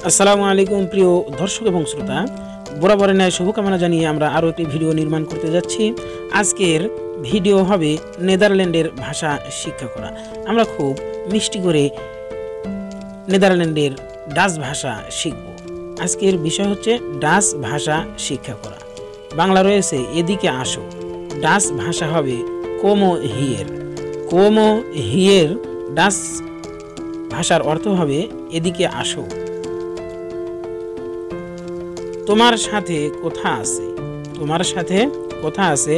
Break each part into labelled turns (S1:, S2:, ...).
S1: আসসালামু আলাইকুম প্রিয় দর্শক এবং শ্রোতা, বরাবরের ন্যায় শুভকামনা জানিয়ে আমরা আরও একটি ভিডিও নির্মাণ করতে যাচ্ছি। আজকের ভিডিও হবে নেদারল্যান্ডের ভাষা শিক্ষা করা। আমরা খুব মিষ্টি করে নেদারল্যান্ডের ডাচ ভাষা শিখব। আজকের বিষয় হচ্ছে ডাচ ভাষা শিক্ষা করা। বাংলা রয়েছে এদিকে আসো, ডাচ ভাষা হবে কোমো হিয়ের। কোমো হিয়ের ডাচ ভাষার অর্থ হবে এদিকে আসো। তোমার সাথে কথা আছে, তোমার সাথে কথা আছে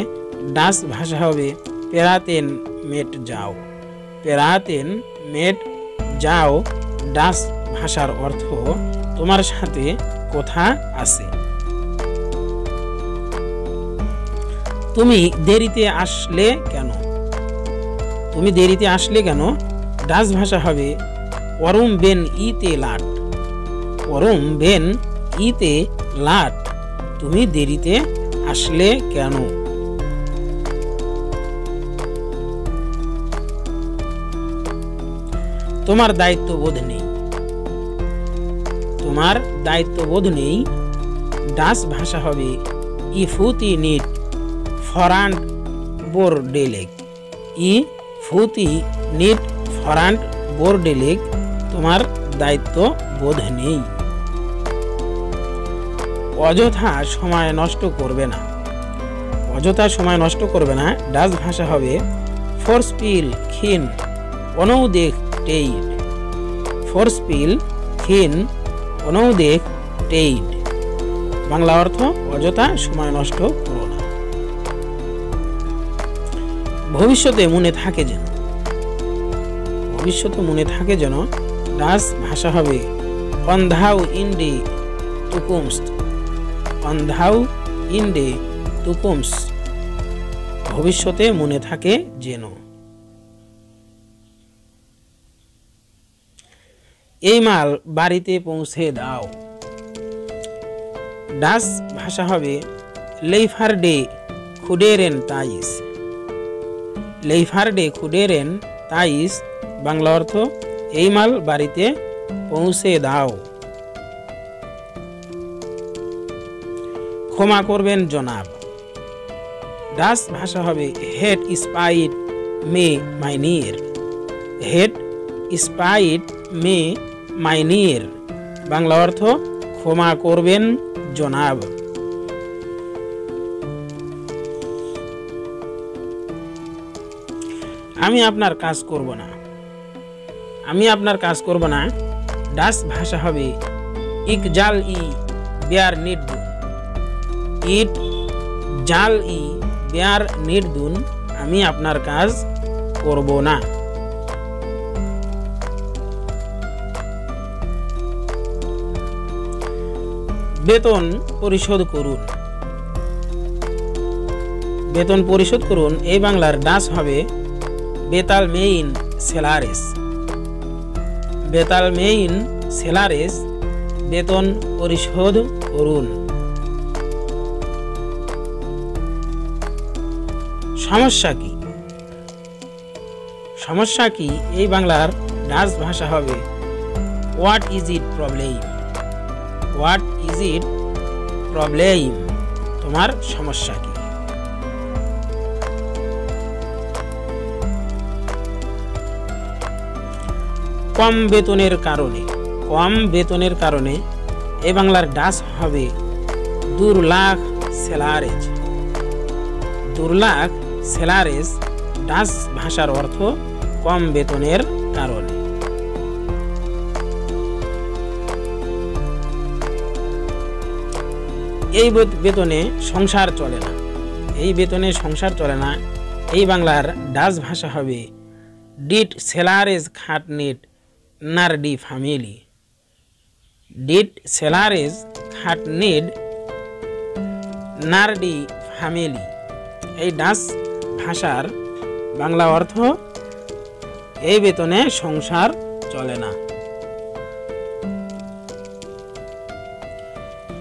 S1: ডাচ ভাষা হবে পেরাতেন মেট যাও। পেরাতেন মেট যাও ডাচ ভাষার অর্থ তোমার সাথে কথা আছে। তুমি দেরিতে আসলে কেন, তুমি দেরিতে আসলে কেন ডাচ ভাষা হবে ওয়ারুম বেন ইতে লাট। ওয়ারুম বেন ইতে লাট, তুমি দেরিতে আসলে কেন। তোমার দায়িত্ববোধ নেই, তোমার দায়িত্ববোধ নেই ডাচ ভাষা হবে ইফুতি নিট ফরান্ট বোর্ডেলেক। ইফুতি নিট ফরান্ট বোর্ডেলেক, তোমার দায়িত্ববোধ নেই। অযথা সময় নষ্ট করবে না, অযথা সময় নষ্ট করবে না ডাচ ভাষা হবে ফোরস্পিল খিন অনৌদেখ টেইড। ফোরস্পিল খিন অনৌদেখ টেইড, বাংলা অর্থ অযথা সময় নষ্ট করো না। ভবিষ্যতে মনে থাকে যেন, ভবিষ্যতে মনে থাকে যেন ডাচ ভাষা হবে অন্ধাউ ইন্ডে তুকুমস্ট। অন্ধাউ ইন্ডে তুকুমস, ভবিষ্যতে মনে থাকে যেন। এই মাল বাড়িতে পৌঁছে দাও। ডাচ ভাষা হবে লেইফারডে খুডেরেন তাইস। লেইফারডে খুডেরেন তাইস, বাংলা অর্থ এই মাল বাড়িতে পৌঁছে দাও। ক্ষমা করবেন জনাব, ডাচ ভাষা হবে হেড স্পাইট মে মাইনিয়ের। হেড স্পাইট মে মাইনিয়ের, বাংলা অর্থ ক্ষমা করবেন জনাব। আমি আপনার কাজ করব না, আমি আপনার কাজ করব না ডাচ ভাষা হবে ইক জাল ই বেয়ার নির্দুন। ইট জাল ই বেয়ার নির্দুন, আমি আপনার কাজ করব না। বেতন পরিশোধ করুন, বেতন পরিশোধ করুন এই বাংলার ডাচ হবে বেতাল মেইন সেলারেস। বেতাল মেইন সেলারেস, বেতন পরিশোধ করুন। সমস্যা কি, সমস্যা কি এই বাংলার ডাচ ভাষা হবে what is it problem. What is it problem, তোমার সমস্যা কি। কম বেতনের কারণে, কম বেতনের কারণে এই বাংলার ডাচ হবে দুর্লাখ সেলারেজ। দুর্লাখ সেলারেজ, ডাচ ভাষার অর্থ কম বেতনের কারণে। এই বেতনে সংসার চলে না, এই বেতনে সংসার চলে না এই বাংলার ডাচ ভাষা হবে ডিট সেলারেজ খাট নিট নারডি ফ্যামিলি। ডিট সেলারেজ খাট নিড নারডি ফ্যামিলি, এই ডাচ ভাষার বাংলা অর্থ এই বেতনে সংসার চলে না।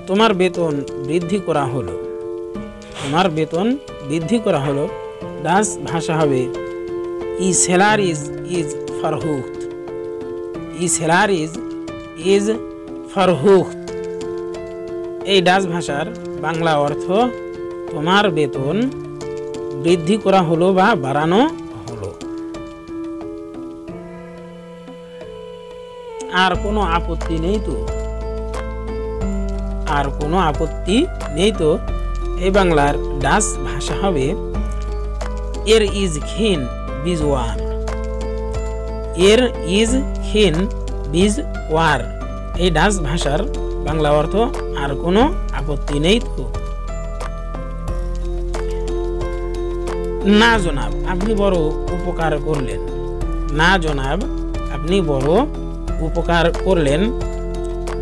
S1: তোমার বেতন বৃদ্ধি করা হলো, তোমার বেতন বৃদ্ধি করা হলো ডাচ ভাষা হবে ই সেলারিজ ইজ ফারহুত। ই সেলারিজ ইজ ফারহুখত এই ডাচ ভাষার বাংলা অর্থ তোমার বেতন বৃদ্ধি করা হলো বা বাড়ানো হলো। আর কোনো আপত্তি নেই তো? আর কোনো আপত্তি নেই তো? এই বাংলার ডাচ ভাষা হবে এর ইজ খিন বিজ ওয়ার। এর ইজ খিন বিজ ওয়ার এই ডাচ ভাষার বাংলা অর্থ আর কোনো আপত্তি নেই তো? না জনাব, আপনি বড় উপকার করলেন। না জনাব, আপনি বড় উপকার করলেন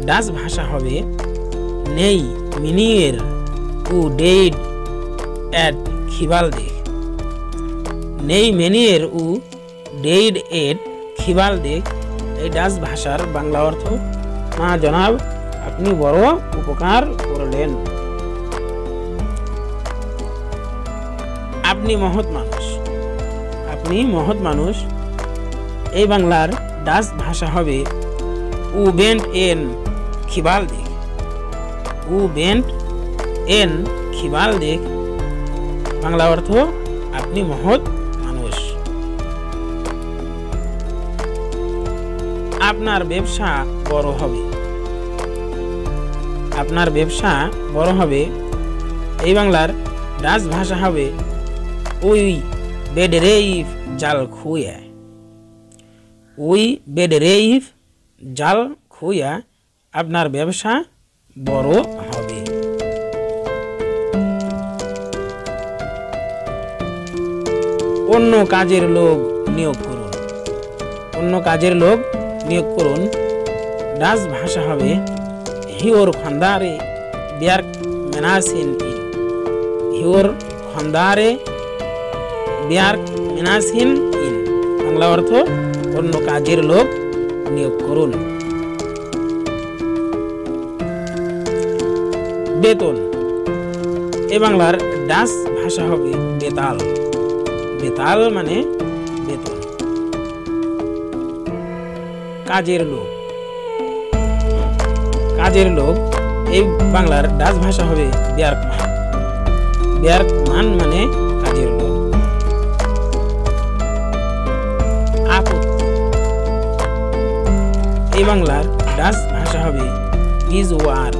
S1: ডাচ ভাষা হবে নেই মিনিয়ের উ ডেইড এট খিবালদে। নেই মেনিয়ের উ ডেইড এট খিবালদে এই ডাচ ভাষার বাংলা অর্থ না জনাব, আপনি বড় উপকার করলেন। আপনি মহৎ মানুষ। আপনি মহৎ মানুষ এই বাংলার ডাচ ভাষা হবে উ বেন্ট এন খিবালদে। উ বেন্ট এন খিবালদে বাংলা অর্থ আপনি মহৎ মানুষ। আপনার ব্যবসা বড় হবে। আপনার ব্যবসা বড় হবে এই বাংলার ডাচ ভাষা হবে উই বেডরেইফ জাল খুয়া। উই বেডরেইফ জাল খুয়া আপনার ব্যবসা বড় হবে। অন্য কাজের লোক নিয়োগ করুন। অন্য কাজের লোক নিয়োগ করুন ডাচ ভাষা হবে হিওর খন্দারে বিয়ার্ক মেনাসিন ইন। হিওর খন্দারে বিয়ার্ক মেনাসিন ইন বাংলা অর্থ অন্য কাজের লোক নিয়োগ করুন। বেতন এ বাংলার ডাচ ভাষা হবে বেতাল। বেতাল মানে বেতন। কাজের লোক। কাজের লোক এই বাংলার ডাচ ভাষা হবে বিয়ার্কমান। বিয়ার্কমান মানে কাজের লোক। আপত্তি এই বাংলার ডাচ ভাষা হবে বিজ ওয়ার।